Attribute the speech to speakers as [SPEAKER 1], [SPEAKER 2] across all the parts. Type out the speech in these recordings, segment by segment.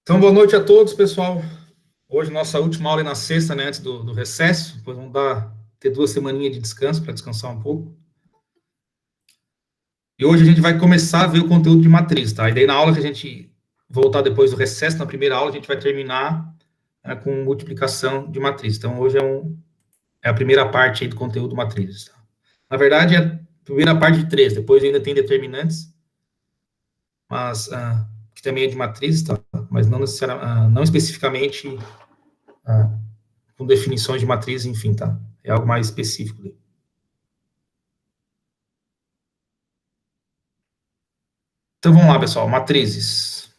[SPEAKER 1] Então, boa noite a todos, pessoal. Hoje, nossa última aula é na sexta, né, antes do recesso. Depois vamos ter 2 semaninhas de descanso, para descansar um pouco. E hoje a gente vai começar a ver o conteúdo de matriz, tá? E daí, na aula que a gente voltar depois do recesso, na primeira aula, a gente vai terminar com multiplicação de matriz. Então, hoje é a primeira parte aí do conteúdo matriz. Tá? Na verdade, é a primeira parte de 3. Depois ainda tem determinantes, mas que também é de matriz, tá? Mas não necessariamente, não especificamente com definições de matriz, enfim, tá? É algo mais específico. Então, vamos lá, pessoal, matrizes.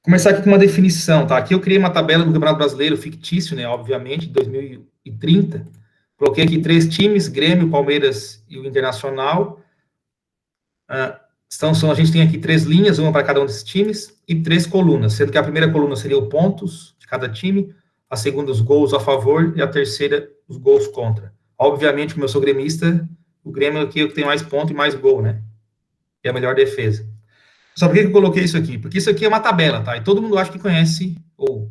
[SPEAKER 1] Começar aqui com uma definição, tá? Aqui eu criei uma tabela do Campeonato Brasileiro fictício, né, obviamente, de 2030. Coloquei aqui 3 times, Grêmio, Palmeiras e o Internacional. A gente tem aqui 3 linhas, uma para cada um desses times, e 3 colunas, sendo que a primeira coluna seria os pontos de cada time, a segunda os gols a favor e a terceira os gols contra. Obviamente, como eu sou gremista, o Grêmio aqui é o que tem mais ponto e mais gol, né? É a melhor defesa. Só por que eu coloquei isso aqui? Porque isso aqui é uma tabela, tá? E todo mundo acha que conhece, ou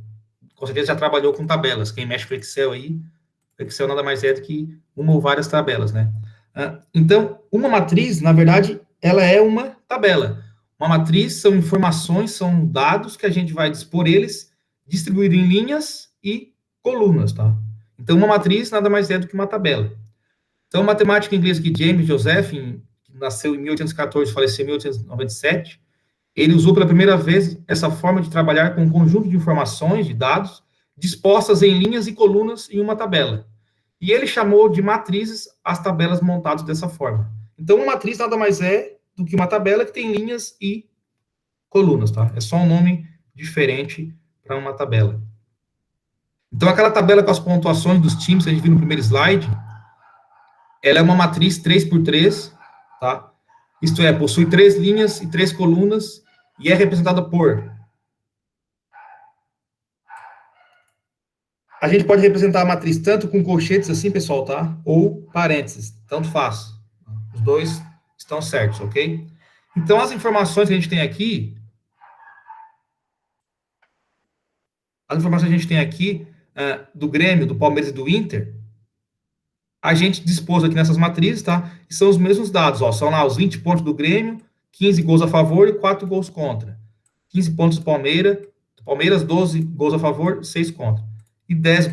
[SPEAKER 1] com certeza já trabalhou com tabelas. Quem mexe com Excel aí, Excel nada mais é do que uma ou várias tabelas, né? Então, uma matriz, na verdade, ela é uma tabela. Uma matriz são informações, são dados que a gente vai dispor eles, distribuído em linhas e colunas, tá? Então, uma matriz nada mais é do que uma tabela. Então, o matemático inglês aqui, James Joseph, que nasceu em 1814, faleceu em 1897, ele usou pela primeira vez essa forma de trabalhar com um conjunto de informações, de dados, dispostas em linhas e colunas em uma tabela. E ele chamou de matrizes as tabelas montadas dessa forma. Então, uma matriz nada mais é do que uma tabela que tem linhas e colunas, tá? É só um nome diferente para uma tabela. Então, aquela tabela com as pontuações dos times que a gente viu no primeiro slide, ela é uma matriz 3 por 3, tá? Isto é, possui 3 linhas e 3 colunas e é representada por... A gente pode representar a matriz tanto com colchetes assim, pessoal, tá? Ou parênteses, tanto faz. Os dois estão certos, ok? Então, as informações que a gente tem aqui, do Grêmio, do Palmeiras e do Inter, a gente dispôs aqui nessas matrizes, tá? E são os mesmos dados, ó. São lá os 20 pontos do Grêmio, 15 gols a favor e 4 gols contra. 15 pontos do Palmeiras, 12 gols a favor, 6 contra. E 10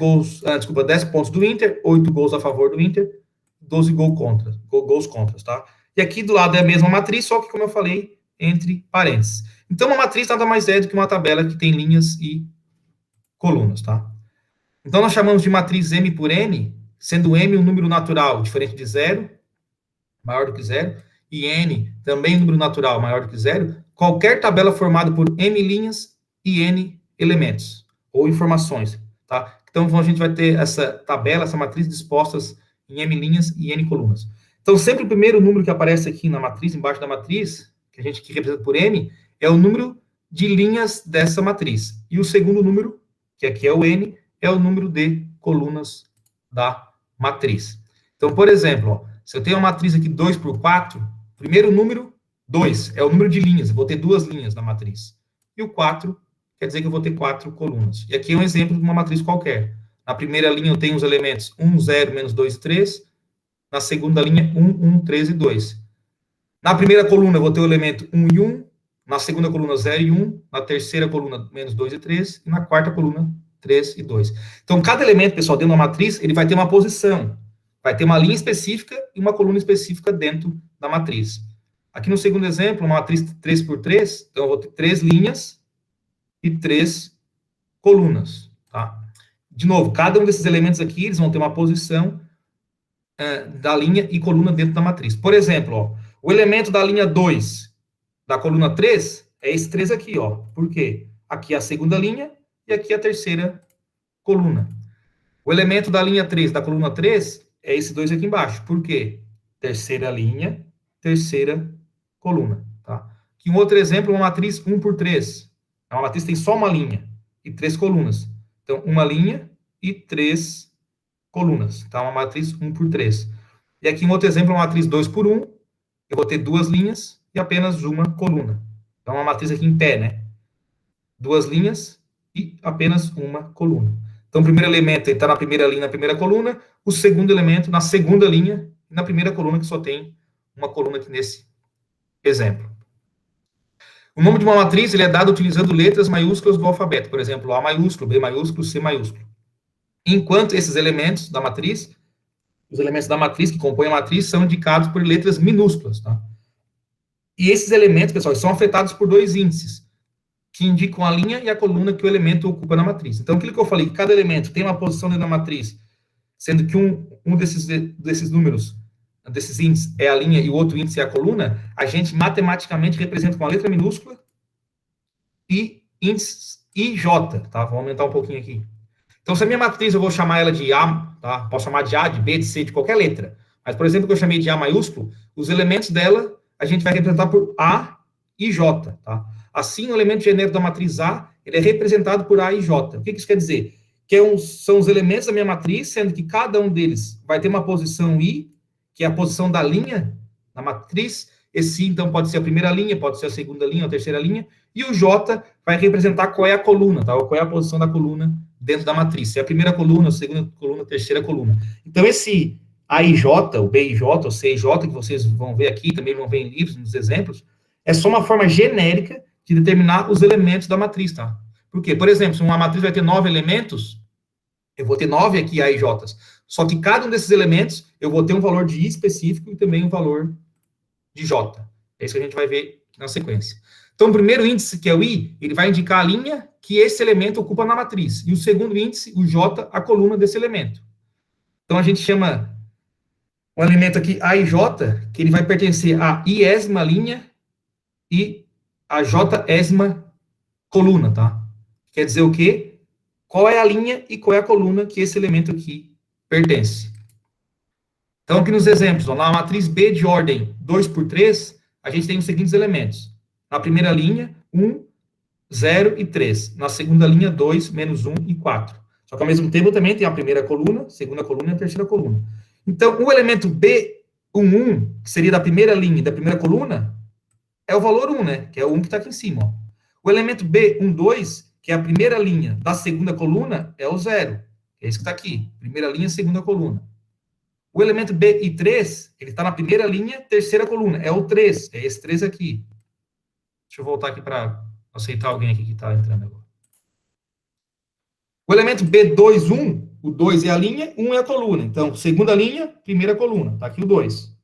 [SPEAKER 1] pontos do Inter, 8 gols a favor do Inter, 12 gols contra, tá? E aqui do lado é a mesma matriz, só que, como eu falei, entre parênteses. Então, uma matriz nada mais é do que uma tabela que tem linhas e colunas, tá? Então, nós chamamos de matriz M por N, sendo M um número natural diferente de zero, maior do que zero, e N também um número natural maior do que zero, qualquer tabela formada por M linhas e N elementos, ou informações, tá? Então, a gente vai ter essa tabela, essa matriz dispostas em M linhas e N colunas. Então, sempre o primeiro número que aparece aqui na matriz, embaixo da matriz, que a gente que representa por M, é o número de linhas dessa matriz. E o segundo número, que aqui é o N, é o número de colunas da matriz. Então, por exemplo, ó, se eu tenho uma matriz aqui 2 por 4, primeiro número, 2, é o número de linhas, eu vou ter 2 linhas na matriz. E o 4 quer dizer que eu vou ter 4 colunas. E aqui é um exemplo de uma matriz qualquer. Na primeira linha eu tenho os elementos 1, 0, menos 2 e 3. Na segunda linha, 1, 1, 3 e 2. Na primeira coluna eu vou ter o elemento 1 e 1. Na segunda coluna, 0 e 1. Na terceira coluna, menos 2 e 3. E na quarta coluna, 3 e 2. Então, cada elemento, pessoal, dentro da matriz, ele vai ter uma posição. Vai ter uma linha específica e uma coluna específica dentro da matriz. Aqui no segundo exemplo, uma matriz 3 por 3, então eu vou ter 3 linhas e 3 colunas, tá? De novo, cada um desses elementos aqui, eles vão ter uma posição da linha e coluna dentro da matriz. Por exemplo, ó, o elemento da linha 2 da coluna 3 é esse 3 aqui, ó. Por quê? Aqui é a segunda linha e aqui é a terceira coluna. O elemento da linha 3 da coluna 3 é esse 2 aqui embaixo. Por quê? Terceira linha, terceira coluna, tá? Aqui um outro exemplo, uma matriz 1 por 3. É uma matriz que tem só uma linha e 3 colunas. Então, uma linha e 3 colunas, tá? Uma matriz 1 por 3. E aqui um outro exemplo, uma matriz 2 por 1. Eu vou ter 2 linhas e apenas uma coluna. Então, uma matriz aqui em pé, né? duas linhas e apenas uma coluna. Então, o primeiro elemento está na primeira linha, na primeira coluna, o segundo elemento na segunda linha, na primeira coluna, que só tem uma coluna aqui nesse exemplo. O nome de uma matriz ele é dado utilizando letras maiúsculas do alfabeto, por exemplo, A maiúsculo, B maiúsculo, C maiúsculo. Enquanto esses elementos da matriz, os elementos da matriz que compõem a matriz são indicados por letras minúsculas, tá? E esses elementos, pessoal, são afetados por dois índices, que indicam a linha e a coluna que o elemento ocupa na matriz. Então, aquilo que eu falei, que cada elemento tem uma posição dentro da matriz, sendo que um desses números, desses índices, é a linha e o outro índice é a coluna, a gente matematicamente representa com a letra minúscula e índices IJ, tá? Vou aumentar um pouquinho aqui. Então, se a minha matriz eu vou chamar ela de A, tá? Posso chamar de A, de B, de C, de qualquer letra. Mas, por exemplo, que eu chamei de A maiúsculo, os elementos dela a gente vai representar por A e J, tá? Assim, o elemento genérico da matriz A, ele é representado por A e J. O que isso quer dizer? Que são os elementos da minha matriz, sendo que cada um deles vai ter uma posição I, que é a posição da linha na matriz. Esse I, então, pode ser a primeira linha, pode ser a segunda linha, a terceira linha, e o J vai representar qual é a coluna, tá? Ou qual é a posição da coluna dentro da matriz. Se é a primeira coluna, a segunda coluna, a terceira coluna. Então, esse A e J, o B e J, o C e J, que vocês vão ver aqui, também vão ver em livros, nos exemplos, é só uma forma genérica de determinar os elementos da matriz, tá? Por quê? Por exemplo, se uma matriz vai ter 9 elementos, eu vou ter 9 aqui A e J. Só que cada um desses elementos, eu vou ter um valor de I específico e também um valor de J. É isso que a gente vai ver na sequência. Então, o primeiro índice, que é o I, ele vai indicar a linha que esse elemento ocupa na matriz. E o segundo índice, o J, a coluna desse elemento. Então, a gente chama um elemento aqui, A e J, que ele vai pertencer à iésima linha e a Jésima coluna, tá? Quer dizer o quê? Qual é a linha e qual é a coluna que esse elemento aqui pertence. Então, aqui nos exemplos, ó, na matriz B de ordem 2 por 3, a gente tem os seguintes elementos. Na primeira linha, 1, 0 e 3. Na segunda linha, 2, menos 1 e 4. Só que, ao mesmo tempo, também tem a primeira coluna, segunda coluna e a terceira coluna. Então, o elemento B11, que seria da primeira linha e da primeira coluna, é o valor 1, né? Que é o 1 que está aqui em cima, ó. O elemento B12, que é a primeira linha da segunda coluna, é o 0. É esse que está aqui. Primeira linha, segunda coluna. O elemento BI3, ele está na primeira linha, terceira coluna. É o 3. É esse 3 aqui. Deixa eu voltar aqui para aceitar alguém aqui que está entrando agora. O elemento B21, o 2 é a linha, 1 é a coluna. Então, segunda linha, primeira coluna. Está aqui o 2.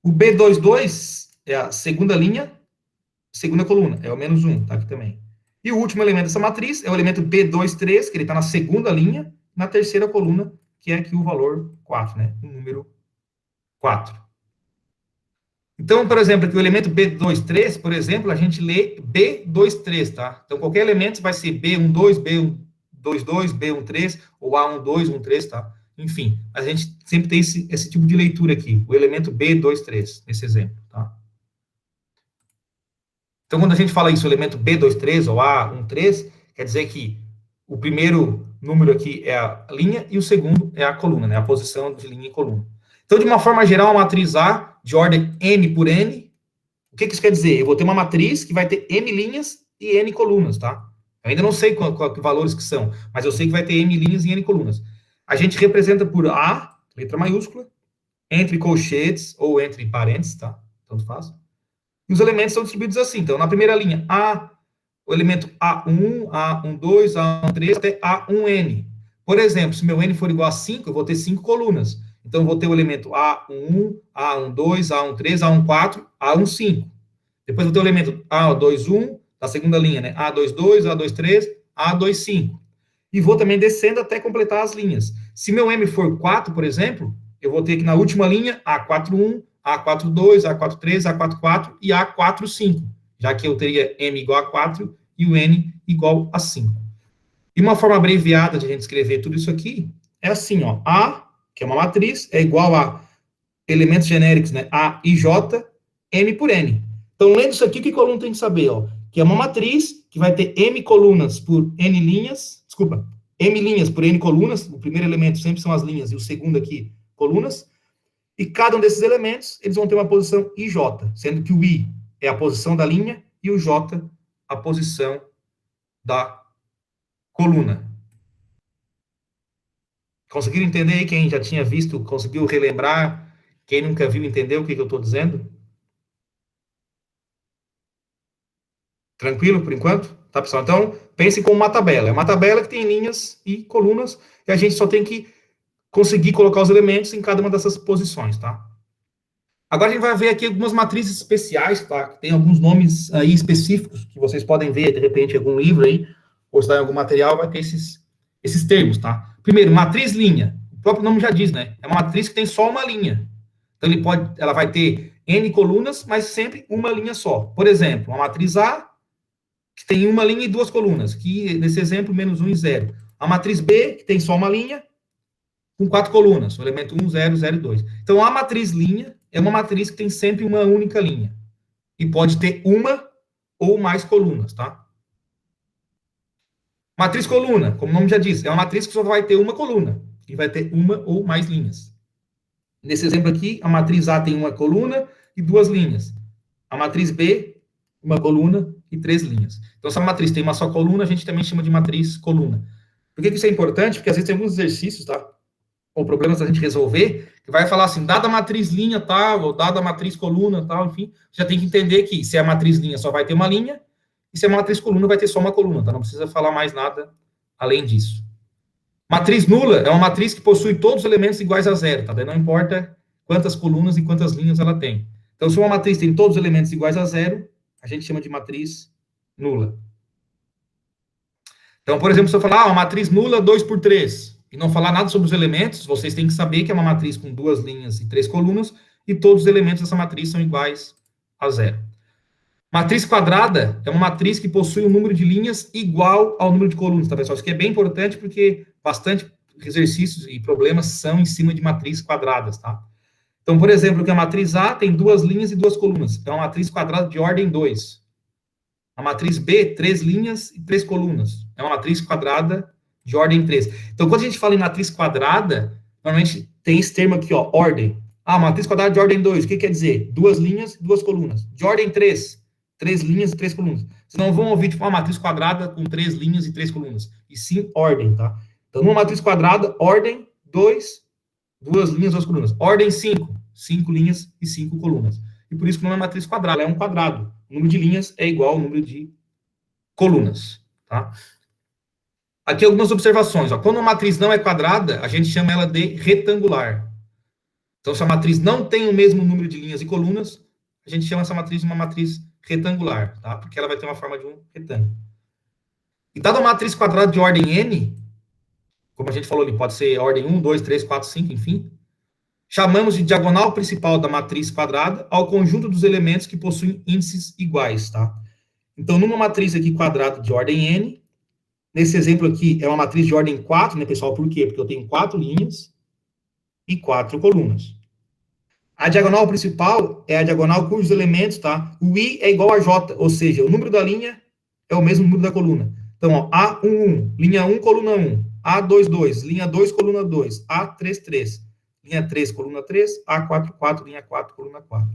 [SPEAKER 1] O B22 é a segunda linha, segunda coluna. É o menos 1. Está aqui também. E o último elemento dessa matriz é o elemento B23, que ele está na segunda linha, na terceira coluna, que é aqui o valor 4, né? O número 4. Então, por exemplo, aqui o elemento B23, por exemplo, a gente lê B23, tá? Então, qualquer elemento vai ser B12, B22, B13, ou A12, 13, tá? Enfim, a gente sempre tem esse tipo de leitura aqui, o elemento B23, nesse exemplo, tá? Então, quando a gente fala isso, o elemento B23 ou A13, quer dizer que o primeiro número aqui é a linha e o segundo é a coluna, né? A posição de linha e coluna. Então, de uma forma geral, a matriz A, de ordem M por N, o que isso quer dizer? Eu vou ter uma matriz que vai ter M linhas e N colunas, tá? Eu ainda não sei que valores que são, mas eu sei que vai ter M linhas e N colunas. A gente representa por A, letra maiúscula, entre colchetes ou entre parênteses, tá? Tanto faz. E os elementos são distribuídos assim. Então, na primeira linha, A, o elemento A1, A12, A13, até A1N. Por exemplo, se meu N for igual a 5, eu vou ter 5 colunas. Então, eu vou ter o elemento A11, A12, A13, A14, A15. Depois, eu vou ter o elemento A21, da segunda linha, né? A22, A23, A25. E vou também descendo até completar as linhas. Se meu M for 4, por exemplo, eu vou ter aqui na última linha A41, A42, A43, A44 e A45, já que eu teria M igual a 4 e o N igual a 5. E uma forma abreviada de a gente escrever tudo isso aqui é assim, ó, A, que é uma matriz, é igual a elementos genéricos, né, A e J, M por N. Então, lendo isso aqui, o que o aluno tem que saber, ó? Que é uma matriz que vai ter M colunas por N linhas, M linhas por N colunas, o primeiro elemento sempre são as linhas e o segundo aqui, colunas, e cada um desses elementos, eles vão ter uma posição IJ, sendo que o I é a posição da linha e o J a posição da coluna. Conseguiram entender aí? Quem já tinha visto, conseguiu relembrar? Quem nunca viu, entendeu o que eu estou dizendo? Tranquilo por enquanto? Tá, pessoal? Então, pense como uma tabela. É uma tabela que tem linhas e colunas, e a gente só tem que conseguir colocar os elementos em cada uma dessas posições, tá? Agora a gente vai ver aqui algumas matrizes especiais, tá? Tem alguns nomes aí específicos que vocês podem ver, de repente, em algum livro aí, ou se está em algum material, vai ter esses termos, tá? Primeiro, matriz linha. O próprio nome já diz, né? É uma matriz que tem só uma linha. Então, ela vai ter N colunas, mas sempre uma linha só. Por exemplo, uma matriz A, que tem uma linha e duas colunas, que nesse exemplo, menos 1 e 0. A matriz B, que tem só uma linha, com quatro colunas, o elemento 1, 0, 0 e 2. Então, a matriz linha é uma matriz que tem sempre uma única linha. E pode ter uma ou mais colunas, tá? Matriz coluna, como o nome já diz, é uma matriz que só vai ter uma coluna. E vai ter uma ou mais linhas. Nesse exemplo aqui, a matriz A tem uma coluna e duas linhas. A matriz B, uma coluna e três linhas. Então, se a matriz tem uma só coluna, a gente também chama de matriz coluna. Por que isso é importante? Porque às vezes tem alguns exercícios, tá? Ou problemas a gente resolver, que vai falar assim, dada a matriz linha tal, ou dada a matriz coluna tal, enfim, já tem que entender que se a matriz linha só vai ter uma linha, e se a matriz coluna vai ter só uma coluna, tá? Não precisa falar mais nada além disso. Matriz nula é uma matriz que possui todos os elementos iguais a zero, tá? Daí não importa quantas colunas e quantas linhas ela tem. Então, se uma matriz tem todos os elementos iguais a zero, a gente chama de matriz nula. Então, por exemplo, se eu falar uma matriz nula 2 por 3 e não falar nada sobre os elementos, vocês têm que saber que é uma matriz com duas linhas e três colunas e todos os elementos dessa matriz são iguais a zero. Matriz quadrada é uma matriz que possui um número de linhas igual ao número de colunas, tá, pessoal? Isso aqui é bem importante porque bastante exercícios e problemas são em cima de matrizes quadradas, tá? Então, por exemplo, que a matriz A tem duas linhas e duas colunas. É uma matriz quadrada de ordem 2. A matriz B, três linhas e três colunas. É uma matriz quadrada de ordem 3. Então, quando a gente fala em matriz quadrada, normalmente tem esse termo aqui, ó, ordem. Ah, matriz quadrada de ordem 2, o que quer dizer? Duas linhas e duas colunas. De ordem 3, três linhas e três colunas. Vocês não vão ouvir, tipo, uma matriz quadrada com três linhas e três colunas. E sim, ordem, tá? Então, numa matriz quadrada, ordem 2, duas linhas, duas colunas. Ordem 5, cinco linhas e cinco colunas. E por isso que não é matriz quadrada, ela é um quadrado. O número de linhas é igual ao número de colunas, tá? Aqui algumas observações, ó. Quando uma matriz não é quadrada, a gente chama ela de retangular. Então, se a matriz não tem o mesmo número de linhas e colunas, a gente chama essa matriz de uma matriz retangular, tá? Porque ela vai ter uma forma de um retângulo. E dada uma matriz quadrada de ordem n, como a gente falou ali, pode ser ordem 1, 2, 3, 4, 5, enfim, chamamos de diagonal principal da matriz quadrada ao conjunto dos elementos que possuem índices iguais, tá? Então, numa matriz aqui quadrada de ordem n, nesse exemplo aqui é uma matriz de ordem 4, né, pessoal? Por quê? Porque eu tenho quatro linhas e quatro colunas. A diagonal principal é a diagonal cujos elementos, tá? O i é igual a j, ou seja, o número da linha é o mesmo número da coluna. Então, ó, A11, linha 1, coluna 1. A22, linha 2, coluna 2. A33, linha 3, coluna 3. A44, linha 4, coluna 4.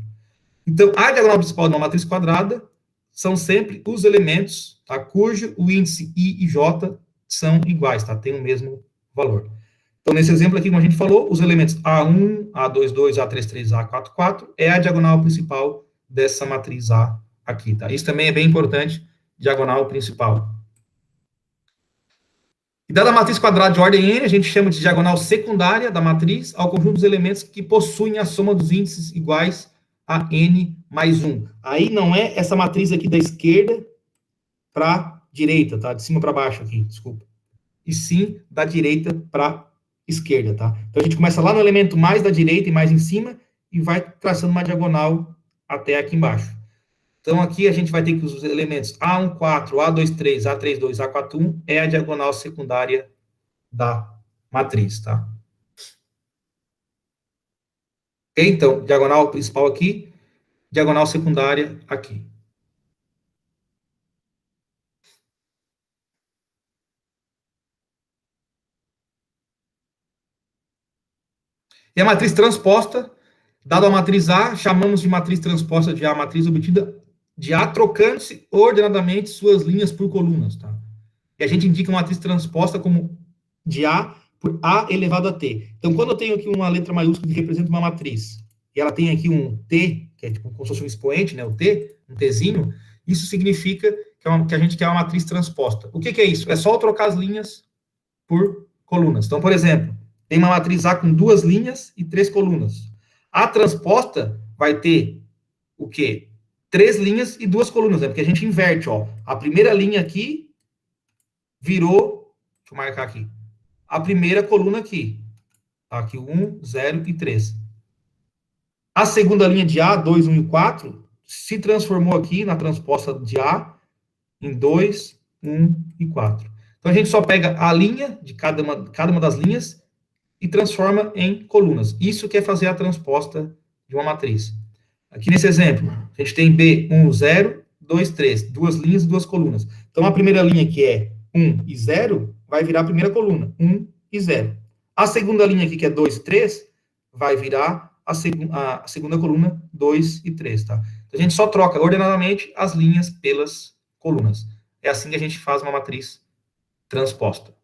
[SPEAKER 1] Então, a diagonal principal de uma matriz quadrada são sempre os elementos, tá? Cujo o índice i e j são iguais, tá? Tem o mesmo valor. Então, nesse exemplo aqui, como a gente falou, os elementos A1, A22, A33, A44 é a diagonal principal dessa matriz A aqui, tá? Isso também é bem importante, diagonal principal. E dada a matriz quadrada de ordem n, a gente chama de diagonal secundária da matriz ao conjunto dos elementos que possuem a soma dos índices iguais a n mais 1. Aí não é essa matriz aqui da esquerda para a direita, tá? De cima para baixo aqui, desculpa. E sim da direita para esquerda, tá? Então a gente começa lá no elemento mais da direita e mais em cima e vai traçando uma diagonal até aqui embaixo. Então aqui a gente vai ter que os elementos A14, A23, A32, A41 é a diagonal secundária da matriz, tá? Ok? Então, diagonal principal aqui, diagonal secundária aqui. E a matriz transposta, dado a matriz A, chamamos de matriz transposta de A, matriz obtida de A, trocando-se ordenadamente suas linhas por colunas, tá? E a gente indica uma matriz transposta como de A por A elevado a T. Então, quando eu tenho aqui uma letra maiúscula que representa uma matriz, e ela tem aqui um T, que é tipo como se fosse um expoente, né, o T, um Tzinho, isso significa que a gente quer uma matriz transposta. O que é isso? É só eu trocar as linhas por colunas. Então, por exemplo, tem uma matriz A com 2 linhas e 3 colunas. A transposta vai ter o quê? 3 linhas e 2 colunas, né? Porque a gente inverte, ó. A primeira linha aqui virou, deixa eu marcar aqui, a primeira coluna aqui. Tá aqui 1, 0 e 3. A segunda linha de A, 2, 1 e 4, se transformou aqui na transposta de A em 2, 1 e 4. Então a gente só pega a linha de cada uma das linhas e transforma em colunas. Isso que é fazer a transposta de uma matriz. Aqui nesse exemplo, a gente tem B, 1, 0, 2, 3, 2 linhas e 2 colunas. Então a primeira linha, que é 1 e 0, vai virar a primeira coluna, 1 e 0. A segunda linha aqui, que é 2 e 3, vai virar a segunda coluna, 2 e 3, tá? Então a gente só troca ordenadamente as linhas pelas colunas. É assim que a gente faz uma matriz transposta.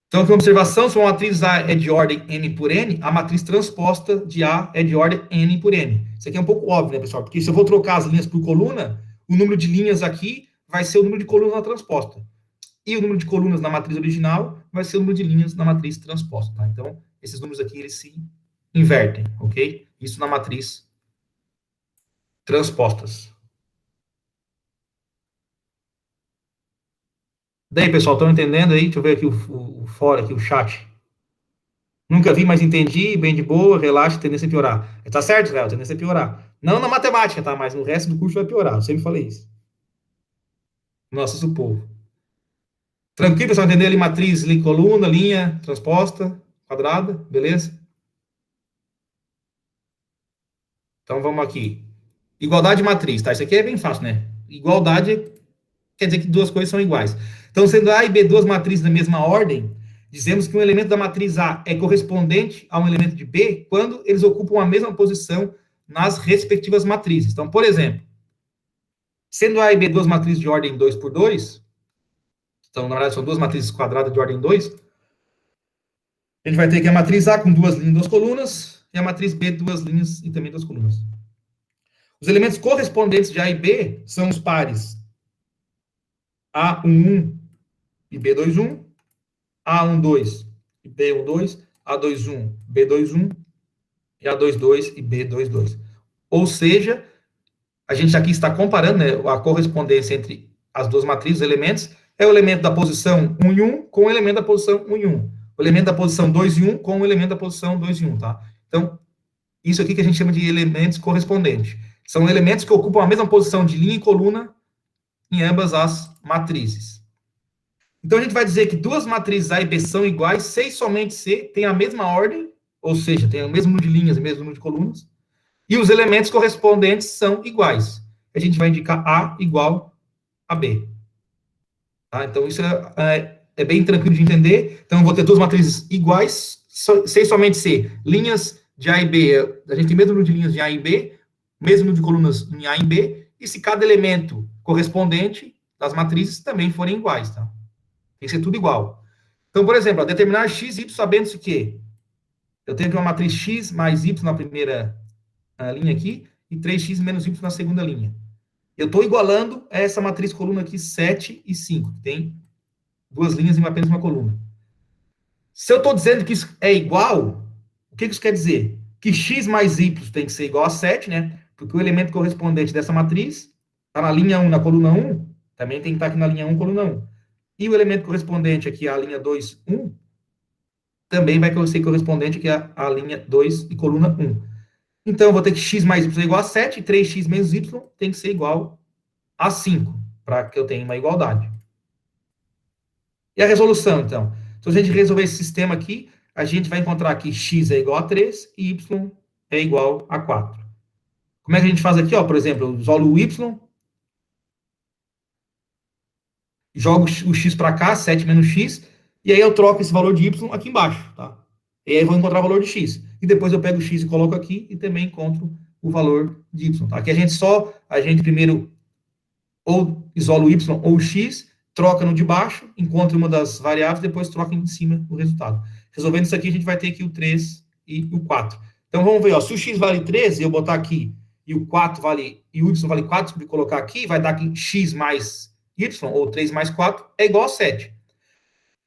[SPEAKER 1] Então, aqui uma observação, se uma matriz A é de ordem n por n, a matriz transposta de A é de ordem n por n. Isso aqui é um pouco óbvio, né, pessoal? Porque se eu vou trocar as linhas por coluna, o número de linhas aqui vai ser o número de colunas na transposta. E o número de colunas na matriz original vai ser o número de linhas na matriz transposta, tá? Então, esses números aqui, eles se invertem, ok? Isso na matriz transpostas. Daí, pessoal, estão entendendo aí? Deixa eu ver aqui o fora, aqui o chat. Nunca vi, mas entendi, bem de boa, relaxa, tendência a piorar. Tá certo, Israel, tendência a piorar. Não na matemática, tá? Mas no resto do curso vai piorar. Eu sempre falei isso. Nossa, isso povo. Tranquilo, pessoal, entender ali matriz, coluna, linha, transposta, quadrada, beleza? Então vamos aqui. Igualdade de matriz, tá? Isso aqui é bem fácil, né? Igualdade quer dizer que duas coisas são iguais. Então, sendo A e B duas matrizes da mesma ordem, dizemos que um elemento da matriz A é correspondente a um elemento de B quando eles ocupam a mesma posição nas respectivas matrizes. Então, por exemplo, sendo A e B duas matrizes de ordem 2 por 2, então, na verdade, são duas matrizes quadradas de ordem 2, a gente vai ter aqui a matriz A com 2 linhas e 2 colunas, e a matriz B, 2 linhas e também 2 colunas. Os elementos correspondentes de A e B são os pares A11 e B21, A12 e B12, A21, B21 e A22 e B22. Ou seja, a gente aqui está comparando, né, a correspondência entre as duas matrizes, os elementos, é o elemento da posição 1 em 1 com o elemento da posição 1 em 1. O elemento da posição 2 em 1 com o elemento da posição 2 em 1, tá? Então, isso aqui que a gente chama de elementos correspondentes. São elementos que ocupam a mesma posição de linha e coluna em ambas as matrizes. Então, a gente vai dizer que duas matrizes A e B são iguais se e somente se tem a mesma ordem, ou seja, tem o mesmo número de linhas e o mesmo número de colunas, e os elementos correspondentes são iguais. A gente vai indicar A igual a B. Tá? Então, isso é bem tranquilo de entender. Então, eu vou ter duas matrizes iguais, se e somente se linhas de A e B, a gente tem o mesmo número de linhas de A e B, mesmo número de colunas em A e B, e se cada elemento correspondente das matrizes também forem iguais, tá? Tem que ser tudo igual. Então, por exemplo, determinar x e y sabendo-se que eu tenho aqui uma matriz x mais y na primeira linha aqui e 3x menos y na segunda linha. Eu estou igualando essa matriz coluna aqui 7 e 5, que tem duas linhas e apenas uma coluna. Se eu estou dizendo que isso é igual, o que isso quer dizer? Que x mais y tem que ser igual a 7, né? Porque o elemento correspondente dessa matriz está na linha 1, na coluna 1, também tem que estar aqui na linha 1, coluna 1. E o elemento correspondente aqui à linha 2, 1, também vai ser correspondente aqui à linha 2 e coluna 1. Então, eu vou ter que x mais y é igual a 7, e 3x menos y tem que ser igual a 5, para que eu tenha uma igualdade. E a resolução, então? Se a gente resolver esse sistema aqui, a gente vai encontrar que x é igual a 3 e y é igual a 4. Como é que a gente faz aqui? Ó, por exemplo, eu isolo o y, jogo o x para cá, 7 menos x, e aí eu troco esse valor de y aqui embaixo, tá? E aí eu vou encontrar o valor de x. E depois eu pego o x e coloco aqui, e também encontro o valor de y, tá? Aqui a gente primeiro ou isola o y ou o x, troca no de baixo, encontra uma das variáveis, depois troca em cima o resultado. Resolvendo isso aqui, a gente vai ter aqui o 3 e o 4. Então, vamos ver, ó, se o x vale 13, eu botar aqui, e o 4 vale, e o y vale 4, se eu colocar aqui, vai dar aqui x mais y, ou 3 mais 4, é igual a 7.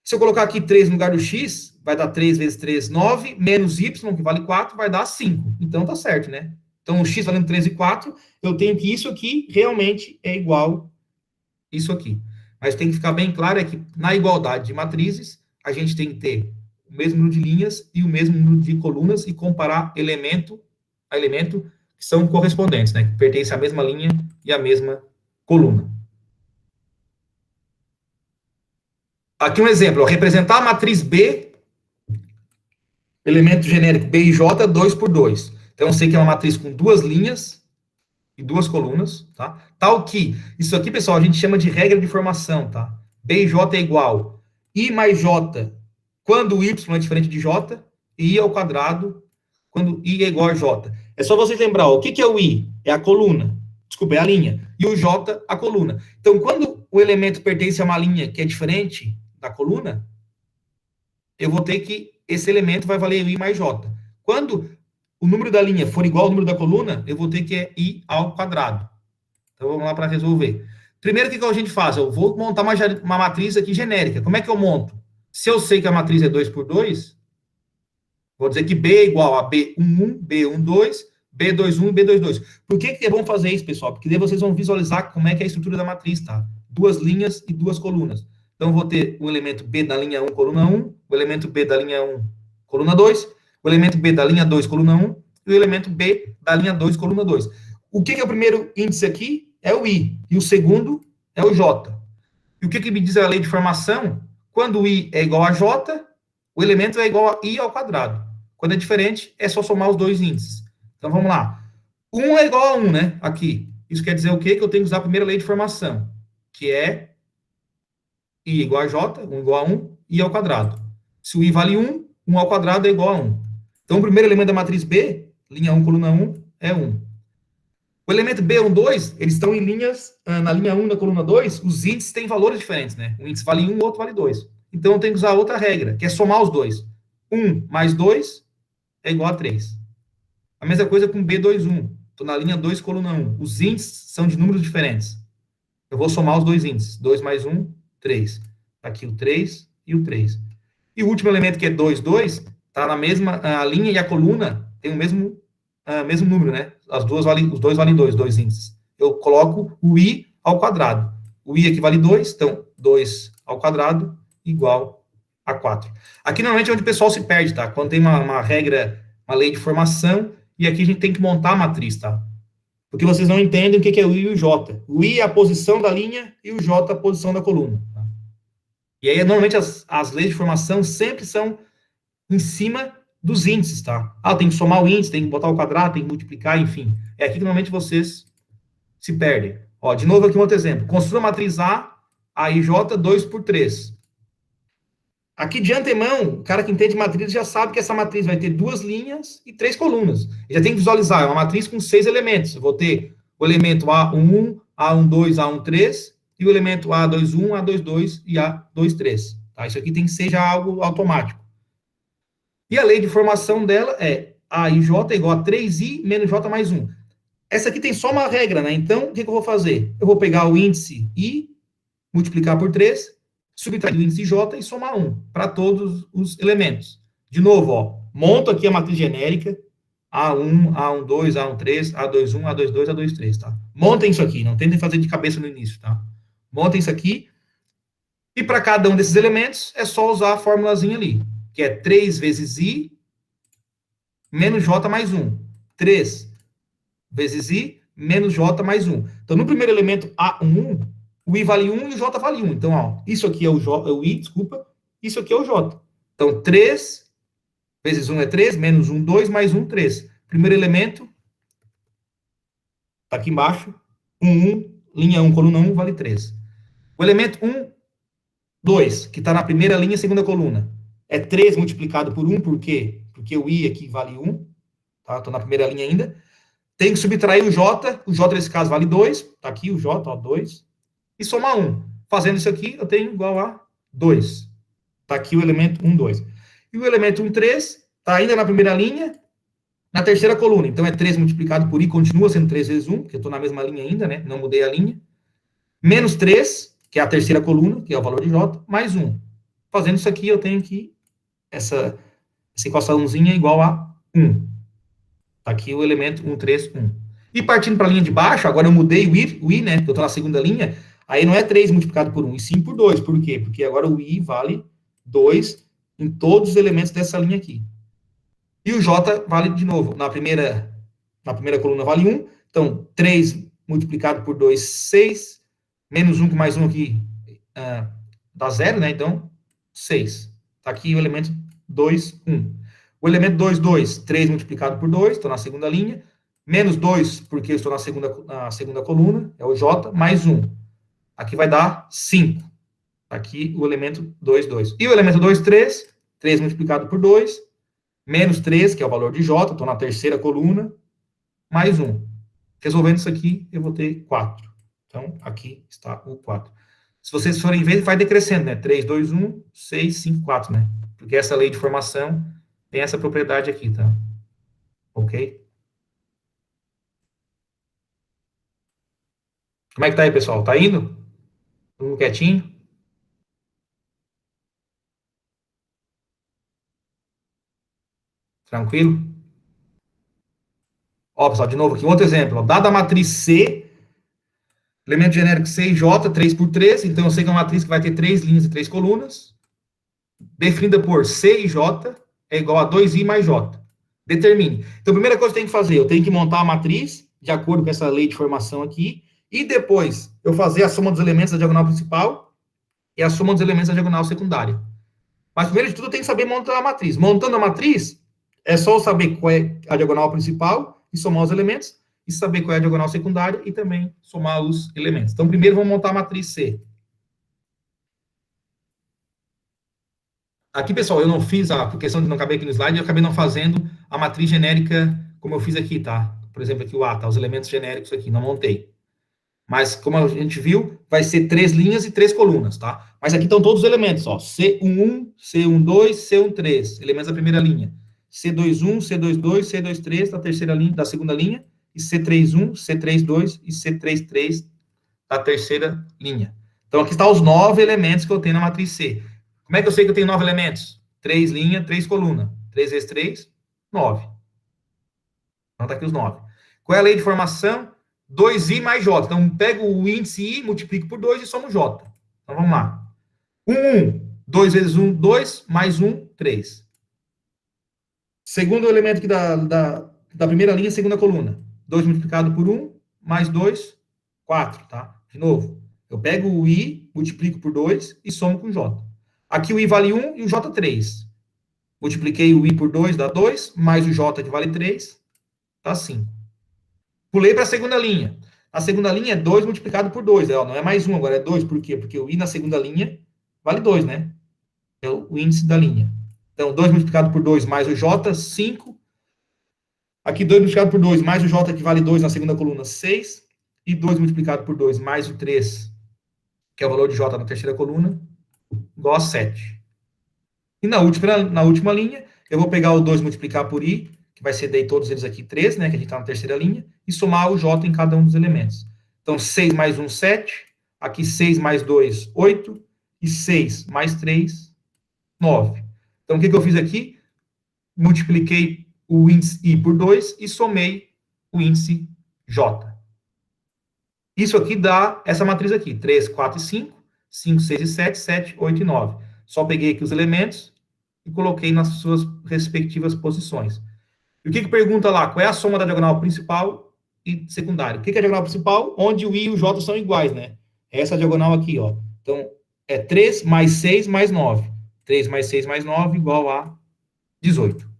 [SPEAKER 1] Se eu colocar aqui 3 no lugar do x, vai dar 3 vezes 3, 9, menos y, que vale 4, vai dar 5. Então, tá certo, né? Então, o x valendo 3 e 4, eu tenho que isso aqui realmente é igual a isso aqui. Mas tem que ficar bem claro é que na igualdade de matrizes, a gente tem que ter o mesmo número de linhas e o mesmo número de colunas e comparar elemento a elemento que são correspondentes, né? Que pertencem à mesma linha e à mesma coluna. Aqui um exemplo, ó, representar a matriz B, elemento genérico B e J, 2 por 2. Então, eu sei que é uma matriz com duas linhas e duas colunas, tá? Tal que, isso aqui, pessoal, a gente chama de regra de formação, tá? B e J é igual I mais J quando Y é diferente de J, e I ao quadrado quando I é igual a J. É só vocês lembrar, ó, o que é o I? É a coluna. Desculpa, é a linha. E o J, a coluna. Então, quando o elemento pertence a uma linha que é diferente da coluna, eu vou ter que esse elemento vai valer I mais J. Quando o número da linha for igual ao número da coluna, eu vou ter que é I ao quadrado. Então, vamos lá para resolver. Primeiro, o que a gente faz? Eu vou montar uma matriz aqui genérica. Como é que eu monto? Se eu sei que a matriz é 2 por 2, vou dizer que B é igual a B11, B12, B21 e B22. Por que é bom fazer isso, pessoal? Porque daí vocês vão visualizar como é que é a estrutura da matriz, tá? Duas linhas e duas colunas. Então, eu vou ter o elemento B da linha 1, coluna 1, o elemento B da linha 1, coluna 2, o elemento B da linha 2, coluna 1, e o elemento B da linha 2, coluna 2. O que é o primeiro índice aqui? É o I. E o segundo é o J. E o que me diz a lei de formação? Quando o I é igual a J, o elemento é igual a I ao quadrado. Quando é diferente, é só somar os dois índices. Então, vamos lá. 1 é igual a 1, né? Aqui. Isso quer dizer o quê? Que eu tenho que usar a primeira lei de formação, que é I igual a J, 1 igual a 1, I ao quadrado. Se o I vale 1, 1 ao quadrado é igual a 1. Então, o primeiro elemento da matriz B, linha 1, coluna 1, é 1. O elemento B1, 2, eles estão em linhas, na linha 1 e na coluna 2, os índices têm valores diferentes, né? Um índice vale 1, o outro vale 2. Então, eu tenho que usar outra regra, que é somar os dois. 1 mais 2 é igual a 3. A mesma coisa com B21. Estou na linha 2, coluna 1. Os índices são de números diferentes. Eu vou somar os dois índices. 2 mais 1, 3. Aqui o 3 e o 3. E o último elemento, que é 2, 2, está na mesma a linha e a coluna tem o mesmo número, né? Os dois valem 2, dois índices. Eu coloco o I ao quadrado. O I equivale 2, então 2 ao quadrado igual a 4. Aqui normalmente é onde o pessoal se perde, tá? Quando tem uma regra, uma lei de formação, e aqui a gente tem que montar a matriz, tá? Porque vocês não entendem o que é o I e o J. O I é a posição da linha e o J a posição da coluna. Tá? E aí, normalmente, as leis de formação sempre são em cima dos índices, tá? Ah, tem que somar o índice, tem que botar o quadrado, tem que multiplicar, enfim. É aqui que normalmente vocês se perdem. Ó, de novo aqui um outro exemplo. Construa a matriz A e J, 2 por 3. Aqui de antemão, o cara que entende matriz já sabe que essa matriz vai ter duas linhas e três colunas. Ele já tem que visualizar, é uma matriz com 6 elementos. Eu vou ter o elemento A11, A12, A13, e o elemento A21, A22 e A23. Tá? Isso aqui tem que ser já algo automático. E a lei de formação dela é A e J é igual a 3I menos J mais 1. Essa aqui tem só uma regra, né? Então, o que eu vou fazer? Eu vou pegar o índice I, multiplicar por 3, subtrair o índice J e somar 1 para todos os elementos. De novo, ó, monto aqui a matriz genérica, A1, A12, A13, A21, A22, A23, tá? Montem isso aqui, não tentem fazer de cabeça no início, tá? Montem isso aqui, e para cada um desses elementos, é só usar a formulazinha ali, que é 3 vezes I menos J mais 1. 3 vezes I menos J mais 1. Então, no primeiro elemento, A11, o I vale 1 e o J vale 1. Então, ó, isso aqui é o I, desculpa, isso aqui é o J. Então, 3 vezes 1 é 3, menos 1, 2, mais 1, 3. Primeiro elemento, está aqui embaixo, 1, linha 1, coluna 1, vale 3. O elemento 1, 2, que está na primeira linha, segunda coluna, é 3 multiplicado por 1, por quê? Porque o I aqui vale 1, tá? Estou na primeira linha ainda. Tem que subtrair o J nesse caso vale 2, está aqui o J, ó, 2, e somar 1. Fazendo isso aqui, eu tenho igual a 2. Está aqui o elemento 1, 2. E o elemento 1, 3, está ainda na primeira linha, na terceira coluna. Então, é 3 multiplicado por i, continua sendo 3 vezes 1, porque eu estou na mesma linha ainda, né? Não mudei a linha. Menos 3, que é a terceira coluna, que é o valor de j, mais 1. Fazendo isso aqui, eu tenho que essa equaçãozinha igual a 1. Tá aqui o elemento 1, 3, 1. E partindo para a linha de baixo, agora eu mudei o i, né? Porque eu estou na segunda linha. Aí não é 3 multiplicado por 1, e sim por 2. Por quê? Porque agora o i vale 2 em todos os elementos dessa linha aqui. E o j vale de novo. Na primeira coluna vale 1. Então, 3 multiplicado por 2, 6. Menos 1 com mais 1 aqui dá 0, né? Então, 6. Está aqui o elemento 2, 1. O elemento 2, 2, 3 multiplicado por 2, estou na segunda linha. Menos 2, porque eu estou na segunda coluna, é o j, mais 1. Aqui vai dar 5. Aqui o elemento 2, 2. E o elemento 2, 3. 3 multiplicado por 2. Menos 3, que é o valor de j, estou na terceira coluna, mais 1. Resolvendo isso aqui, eu vou ter 4. Então, aqui está o 4. Se vocês forem ver, vai decrescendo, né? 3, 2, 1, 6, 5, 4, né? Porque essa lei de formação tem essa propriedade aqui, tá? Ok? Como é que tá aí, pessoal? Tá indo? Tudo quietinho? Tranquilo? Ó, pessoal, de novo aqui, um outro exemplo. Ó. Dada a matriz C, elemento genérico C e J, 3 por 3, então eu sei que é uma matriz que vai ter 3 linhas e 3 colunas, definida por C e J, é igual a 2i mais J. Determine. Então, a primeira coisa que eu tenho que fazer, eu tenho que montar a matriz, de acordo com essa lei de formação aqui, e depois eu fazer a soma dos elementos da diagonal principal e a soma dos elementos da diagonal secundária. Mas, primeiro de tudo, eu tenho que saber montar a matriz. Montando a matriz, é só eu saber qual é a diagonal principal e somar os elementos, e saber qual é a diagonal secundária e também somar os elementos. Então, primeiro, vamos montar a matriz C. Aqui, pessoal, eu não fiz, por questão de não caber aqui no slide, eu acabei não fazendo a matriz genérica como eu fiz aqui, tá? Por exemplo, aqui o A, tá? Os elementos genéricos aqui, não montei. Mas, como a gente viu, vai ser 3 linhas e 3 colunas, tá? Mas aqui estão todos os elementos, ó. C11, C12, C13, elementos da primeira linha. C21, C22, C23 da terceira linha, da segunda linha, e C31, C32 e C33 da terceira linha. Então, aqui estão os 9 elementos que eu tenho na matriz C. Como é que eu sei que eu tenho 9 elementos? 3 linhas, 3 colunas. 3 vezes 3, 9. Então, tá aqui os 9. Qual é a lei de formação? 2i mais j. Então, pego o índice i, multiplico por 2 e somo j. Então, vamos lá. 1. 2 vezes 1, 2, mais 1, 3. Segundo elemento aqui da primeira linha, segunda coluna. 2 multiplicado por 1, mais 2, 4, tá? De novo, eu pego o i, multiplico por 2 e somo com j. Aqui o i vale 1 e o j 3. Multipliquei o i por 2, dá 2, mais o j que vale 3, dá 5. Pulei para a segunda linha. A segunda linha é 2 multiplicado por 2. Não é mais 1, agora é 2. Por quê? Porque o i na segunda linha vale 2, né? É o índice da linha. Então, 2 multiplicado por 2 mais o j, 5. Aqui, 2 multiplicado por 2 mais o j, que vale 2 na segunda coluna, 6. E 2 multiplicado por 2 mais o 3, que é o valor de j na terceira coluna, igual a 7. E na última linha, eu vou pegar o 2 multiplicar por i, que vai ser daí todos eles aqui 3, né, que a gente está na terceira linha, e somar o j em cada um dos elementos. Então, 6 mais 1, 7. Aqui, 6 mais 2, 8. E 6 mais 3, 9. Então, o que eu fiz aqui? Multipliquei o índice i por 2 e somei o índice j. Isso aqui dá essa matriz aqui, 3, 4 e 5, 5, 6 e 7, 7, 8 e 9. Só peguei aqui os elementos e coloquei nas suas respectivas posições. E o que pergunta lá? Qual é a soma da diagonal principal e secundária? O que é a diagonal principal? Onde o i e o j são iguais, né? Essa diagonal aqui, ó. Então, é 3 mais 6 mais 9. 3 mais 6 mais 9 igual a 18.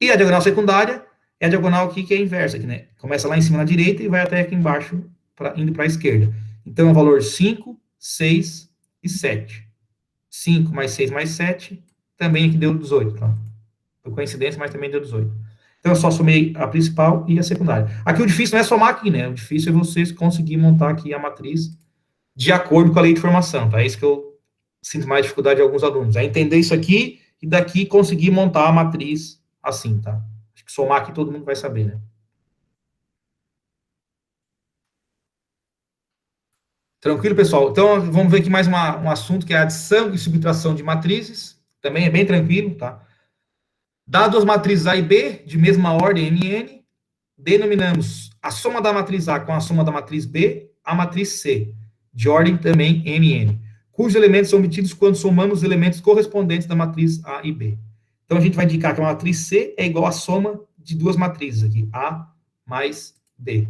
[SPEAKER 1] E a diagonal secundária é a diagonal aqui que é a inversa, aqui, né? Começa lá em cima na direita e vai até aqui embaixo, indo para a esquerda. Então, é o valor 5, 6 e 7. 5 mais 6 mais 7, também aqui deu 18, tá? Por coincidência, mas também deu 18. Então, eu só somei a principal e a secundária. Aqui o difícil não é somar aqui, né? O difícil é vocês conseguirem montar aqui a matriz de acordo com a lei de formação, tá? É isso que eu sinto mais dificuldade de alguns alunos. É entender isso aqui e daqui conseguir montar a matriz assim, tá? Acho que somar aqui todo mundo vai saber, né? Tranquilo, pessoal? Então, vamos ver aqui mais um assunto que é a adição e subtração de matrizes. Também é bem tranquilo, tá? Dado as matrizes A e B, de mesma ordem, MN, denominamos a soma da matriz A com a soma da matriz B, a matriz C, de ordem também MN, cujos elementos são obtidos quando somamos os elementos correspondentes da matriz A e B. Então, a gente vai indicar que a matriz C é igual à soma de duas matrizes aqui, A mais B.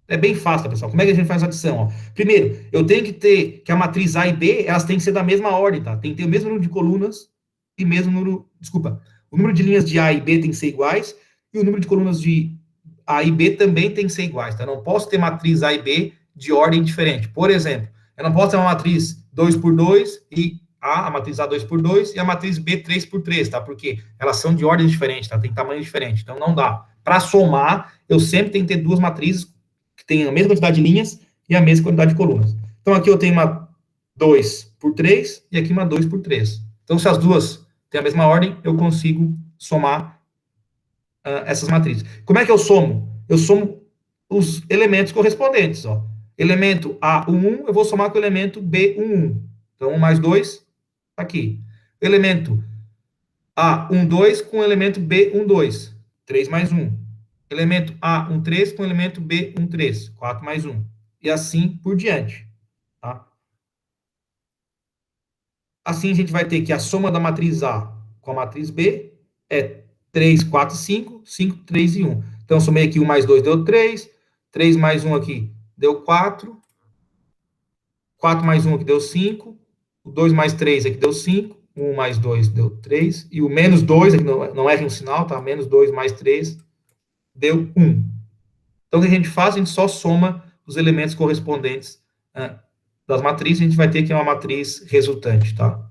[SPEAKER 1] É bem fácil, pessoal. Como é que a gente faz a adição? Ó? Primeiro, eu tenho que ter que a matriz A e B, elas têm que ser da mesma ordem, tá? Tem que ter o mesmo número de colunas e mesmo número... Desculpa. O número de linhas de A e B tem que ser iguais e o número de colunas de A e B também tem que ser iguais, tá? Eu não posso ter matriz A e B de ordem diferente. Por exemplo, eu não posso ter uma matriz 2 por 2 e a matriz A 2 por 2 e a matriz B 3 por 3, tá? Porque elas são de ordem diferente, tá? Tem tamanho diferente. Então, não dá. Para somar, eu sempre tenho que ter duas matrizes que tenham a mesma quantidade de linhas e a mesma quantidade de colunas. Então, aqui eu tenho uma 2 por 3 e aqui uma 2 por 3. Então, se as duas têm a mesma ordem, eu consigo somar essas matrizes. Como é que eu somo? Eu somo os elementos correspondentes, ó. Elemento A11, eu vou somar com o elemento B11. Então, 1 mais 2, tá aqui. Elemento A12 com o elemento B12, 3 mais 1. Elemento A13 com o elemento B13, 4 mais 1. E assim por diante, tá? Assim, a gente vai ter que a soma da matriz A com a matriz B é 3, 4, 5, 5, 3 e 1. Então, somei aqui 1 mais 2 deu 3, 3 mais 1 aqui deu 4, 4 mais 1 aqui deu 5, o 2 mais 3 aqui deu 5, 1 mais 2 deu 3, e o menos 2, aqui não erre um sinal, tá? Menos 2 mais 3 deu 1. Então, o que a gente faz? A gente só soma os elementos correspondentes das matrizes, a gente vai ter aqui uma matriz resultante, tá?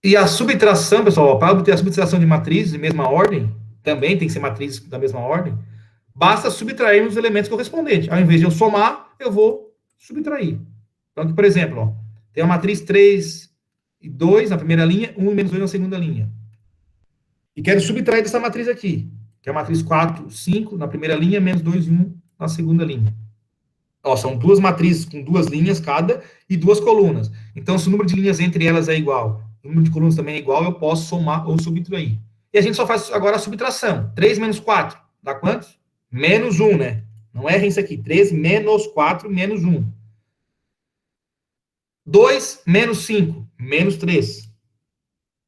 [SPEAKER 1] E a subtração, pessoal, para obter a subtração de matrizes de mesma ordem, também tem que ser matrizes da mesma ordem, basta subtrair os elementos correspondentes. Ao invés de eu somar, eu vou subtrair. Então, aqui, por exemplo, ó, tem a matriz 3 e 2 na primeira linha, 1 e menos 2 na segunda linha. E quero subtrair dessa matriz aqui, que é a matriz 4, 5 na primeira linha, menos 2 e 1 na segunda linha. Ó, são duas matrizes com duas linhas cada e duas colunas. Então, se o número de linhas entre elas é igual, o número de colunas também é igual, eu posso somar ou subtrair. E a gente só faz agora a subtração. 3 menos 4 dá quantos? Menos 1, né? Não erra isso aqui. 3 menos 4 menos 1. 2 menos 5 menos 3.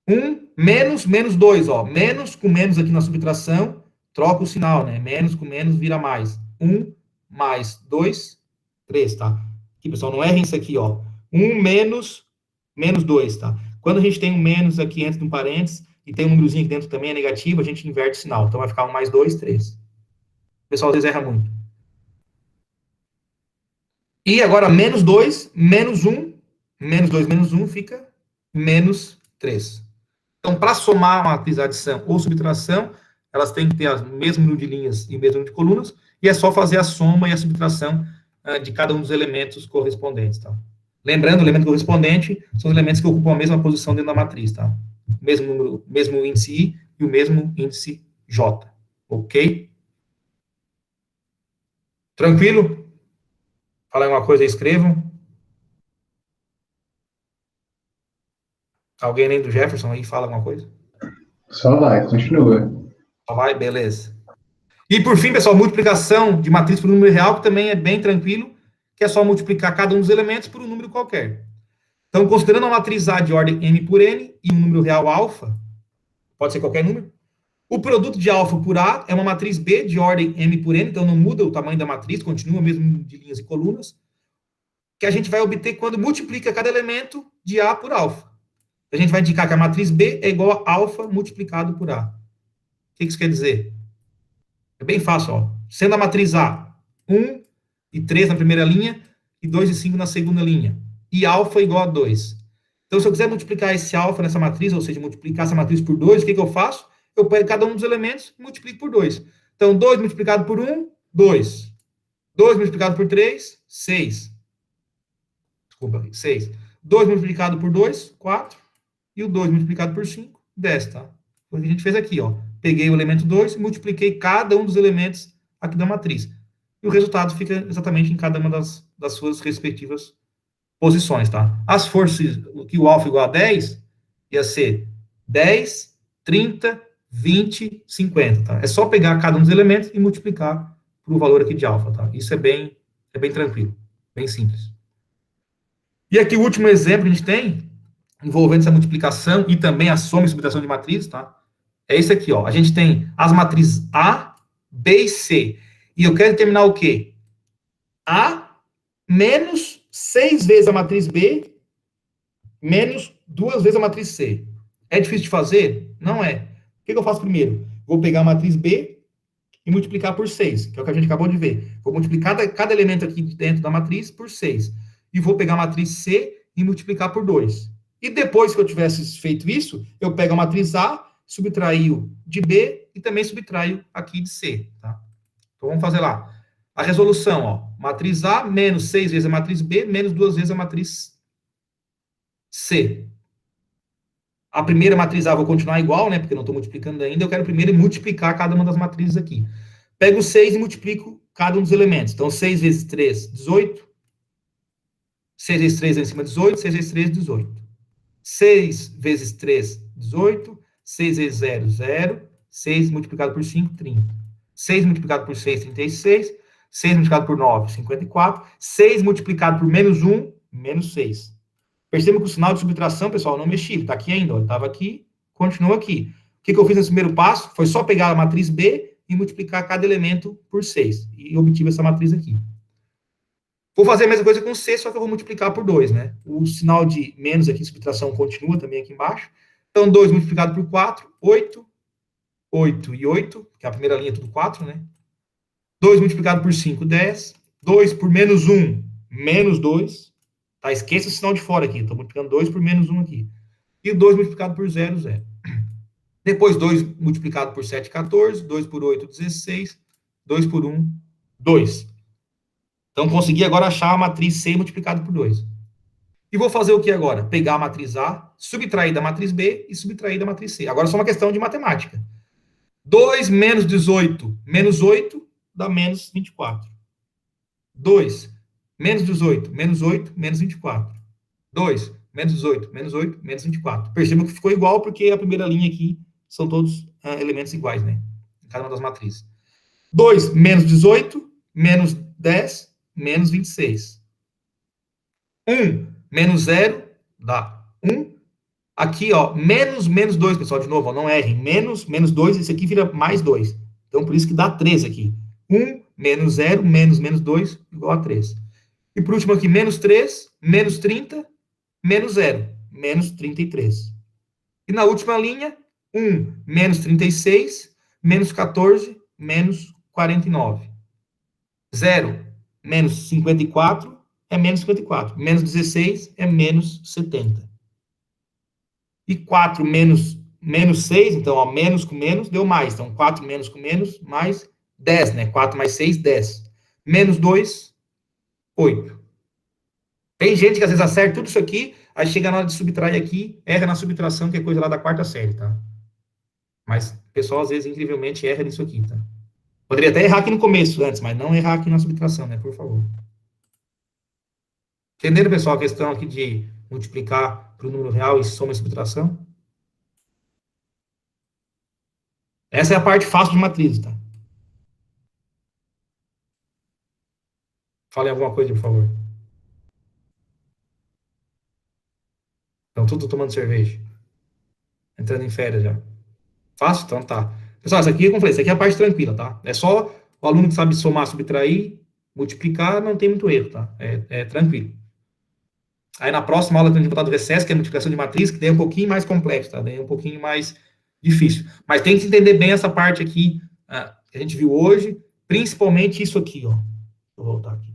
[SPEAKER 1] 1 menos 2, ó. Menos com menos aqui na subtração, troca o sinal, né? Menos com menos vira mais. 1 mais 2, 3, tá? Aqui, pessoal, não errem isso aqui, ó. 1 menos 2, tá? Quando a gente tem um menos aqui antes de um parênteses e tem um númerozinho aqui dentro também é negativo, a gente inverte o sinal. Então vai ficar 1 mais 2, 3. O pessoal às vezes erra muito. E agora menos 2, menos 1, menos 2, menos 1 fica menos 3. Então, para somar uma matriz de adição ou subtração, elas têm que ter o mesmo número de linhas e o mesmo número de colunas, e é só fazer a soma e a subtração de cada um dos elementos correspondentes, tá? Lembrando, o elemento correspondente são os elementos que ocupam a mesma posição dentro da matriz, tá? O mesmo número, mesmo índice I e o mesmo índice J, ok? Tranquilo? Fala alguma coisa aí, escrevam. Alguém além do Jefferson aí fala alguma coisa?
[SPEAKER 2] Só vai, continua.
[SPEAKER 1] Só vai, beleza. E por fim, pessoal, multiplicação de matriz por um número real, que também é bem tranquilo, que é só multiplicar cada um dos elementos por um número qualquer. Então, considerando a matriz A de ordem m por n e um número real alfa, pode ser qualquer número, o produto de alfa por A é uma matriz B de ordem m por n, então não muda o tamanho da matriz, continua mesmo de linhas e colunas, que a gente vai obter quando multiplica cada elemento de A por alfa. A gente vai indicar que a matriz B é igual a alfa multiplicado por A. O que isso quer dizer? É bem fácil, ó. Sendo a matriz A 1 e 3 na primeira linha e 2 e 5 na segunda linha. E alfa igual a 2. Então, se eu quiser multiplicar esse alfa nessa matriz, ou seja, multiplicar essa matriz por 2, o que eu faço? Eu pego cada um dos elementos e multiplico por 2. Então, 2 multiplicado por 1, 2. 2 multiplicado por 3, 6. Desculpa, 6. 2 multiplicado por 2, 4. E o 2 multiplicado por 5, 10, tá? Foi o que a gente fez aqui, ó. Peguei o elemento 2 e multipliquei cada um dos elementos aqui da matriz. E o resultado fica exatamente em cada uma das suas respectivas posições, tá? As forças, que o alfa igual a 10, ia ser 10, 30, 20, 50, tá? É só pegar cada um dos elementos e multiplicar por o valor aqui de alfa, tá? Isso é bem tranquilo, bem simples. E aqui o último exemplo que a gente tem, envolvendo essa multiplicação e também a soma e subtração de matrizes, tá? É esse aqui, ó. A gente tem as matrizes A, B e C. E eu quero determinar o quê? A menos 6 vezes a matriz B menos 2 vezes a matriz C. É difícil de fazer? Não é. O que eu faço primeiro? Vou pegar a matriz B e multiplicar por 6, que é o que a gente acabou de ver. Vou multiplicar cada elemento aqui dentro da matriz por 6. E vou pegar a matriz C e multiplicar por 2. E depois que eu tivesse feito isso, eu pego a matriz A, subtraio de B e também subtraio aqui de C, tá? Então, vamos fazer lá. A resolução, ó. Matriz A menos 6 vezes a matriz B menos 2 vezes a matriz C. A primeira matriz A eu vou continuar igual, né? Porque eu não estou multiplicando ainda. Eu quero primeiro multiplicar cada uma das matrizes aqui. Pego 6 e multiplico cada um dos elementos. Então, 6 vezes 3, 18. 6 vezes 3 é em cima de 18. 6 vezes 3, 18. 6 vezes 3, 18. 6 vezes 0, 0. 6 multiplicado por 5, 30. 6 multiplicado por 6, 36. 6 multiplicado por 9, 54. 6 multiplicado por menos 1, menos 6. Perceba que o sinal de subtração, pessoal, não mexi. Ele está aqui ainda. Ele estava aqui, continua aqui. O que eu fiz nesse primeiro passo? Foi só pegar a matriz B e multiplicar cada elemento por 6. E obtive essa matriz aqui. Vou fazer a mesma coisa com C, só que eu vou multiplicar por 2, né? O sinal de menos aqui, de subtração, continua também aqui embaixo. Então, 2 multiplicado por 4, 8. 8 e 8, que é a primeira linha, tudo 4, né? 2 multiplicado por 5, 10. 2 por menos 1, menos 2. Tá? Esqueça o sinal de fora aqui. Estou multiplicando 2 por menos 1 aqui. E 2 multiplicado por 0, 0. Depois, 2 multiplicado por 7, 14. 2 por 8, 16. 2 por 1, 2. Então, consegui agora achar a matriz C multiplicado por 2. E vou fazer o que agora? Pegar a matriz A, subtrair da matriz B e subtrair da matriz C. Agora é só uma questão de matemática. 2 menos 18 menos 8 dá menos 24. 2 menos 18 menos 8 menos 24. 2 menos 18 menos 8 menos 24. Percebam que ficou igual porque a primeira linha aqui são todos elementos iguais, né? Em cada uma das matrizes. 2 menos 18 menos 10 menos 26. 1 menos 0 dá 1. Aqui, ó, menos 2, pessoal, de novo, ó, não errem. Menos 2, isso aqui vira mais 2. Então, por isso que dá 3 aqui. 1 menos 0 menos 2 igual a 3. E por último aqui, menos 3, menos 30, menos 0, menos 33. E na última linha, 1 menos 36, menos 14, menos 49. 0 menos 54 é menos 54. Menos 16 é menos 70. E 4 menos 6, então, ó, menos com menos, deu mais. Então, 4 menos com menos, mais 10, né? 4 mais 6, 10. Menos 2, 8. Tem gente que às vezes acerta tudo isso aqui, aí chega na hora de subtrair aqui, erra na subtração, que é coisa lá da quarta série, tá? Mas o pessoal, às vezes, incrivelmente, erra nisso aqui, tá? Poderia até errar aqui no começo, antes, mas não errar aqui na subtração, né? Por favor. Entenderam, pessoal, a questão aqui de multiplicar para o número real e soma e subtração? Essa é a parte fácil de matriz, tá? Falem alguma coisa, por favor. Estão tudo tomando cerveja. Entrando em férias já. Fácil? Então tá. Pessoal, isso aqui, como eu falei, isso aqui é a parte tranquila, tá? É só o aluno que sabe somar, subtrair, multiplicar, não tem muito erro, tá? É tranquilo. Aí na próxima aula a gente vai botar do recesso, que é a multiplicação de matriz, que daí é um pouquinho mais complexo, tá? Daí é um pouquinho mais difícil. Mas tem que entender bem essa parte aqui que a gente viu hoje, principalmente isso aqui, ó. Deixa eu voltar aqui.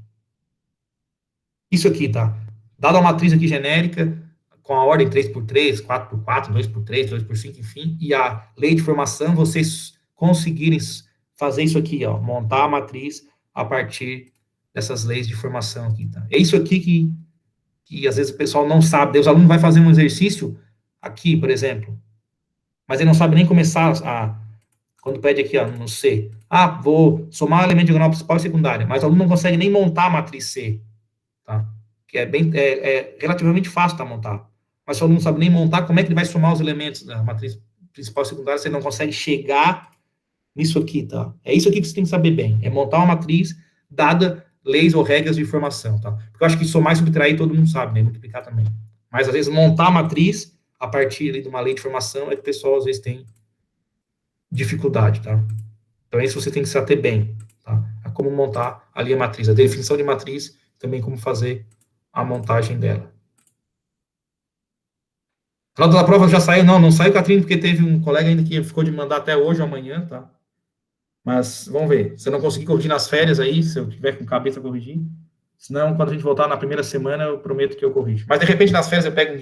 [SPEAKER 1] Isso aqui, tá? Dada a matriz aqui genérica, com a ordem 3x3, 4x4, 2x3, 2x5, enfim, e a lei de formação, vocês conseguirem fazer isso aqui, ó, montar a matriz a partir dessas leis de formação aqui, tá? É isso aqui que às vezes o pessoal não sabe. Daí os alunos vai fazer um exercício aqui, por exemplo, mas ele não sabe nem começar quando pede aqui, ó, no C. Vou somar o elemento diagonal principal e secundária, mas o aluno não consegue nem montar a matriz C, tá? Que é relativamente fácil, tá, montar. Mas se o aluno não sabe nem montar, como é que ele vai somar os elementos da matriz principal e secundária se ele não consegue chegar nisso aqui, tá? É isso aqui que você tem que saber bem, é montar uma matriz dada leis ou regras de formação, tá? Porque eu acho que somar e subtrair todo mundo sabe, né? Multiplicar também. Mas, às vezes, montar a matriz a partir ali, de uma lei de formação é que o pessoal, às vezes, tem dificuldade, tá? Então, isso você tem que se ater bem, tá? A como montar ali a matriz, a definição de matriz, também como fazer a montagem dela. A nota da prova já saiu? Não saiu, Catrine, porque teve um colega ainda que ficou de mandar até hoje ou amanhã, tá? Mas, vamos ver. Se eu não conseguir corrigir nas férias aí, se eu tiver com cabeça a corrigir, senão, quando a gente voltar na primeira semana, eu prometo que eu corrijo. Mas, de repente, nas férias eu pego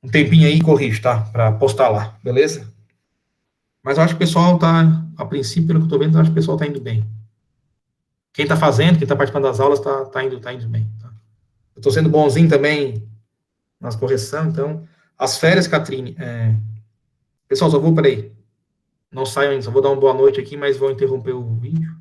[SPEAKER 1] um tempinho aí e corrijo, tá? Para postar lá, beleza? Mas eu acho que o pessoal tá, a princípio, pelo que eu tô vendo, eu acho que o pessoal tá indo bem. Quem tá fazendo, quem tá participando das aulas, tá indo bem, tá? Eu tô sendo bonzinho também nas correções, então, as férias, Catrine, pessoal, só vou, peraí, não saiam ainda, só vou dar uma boa noite aqui, mas vou interromper o vídeo.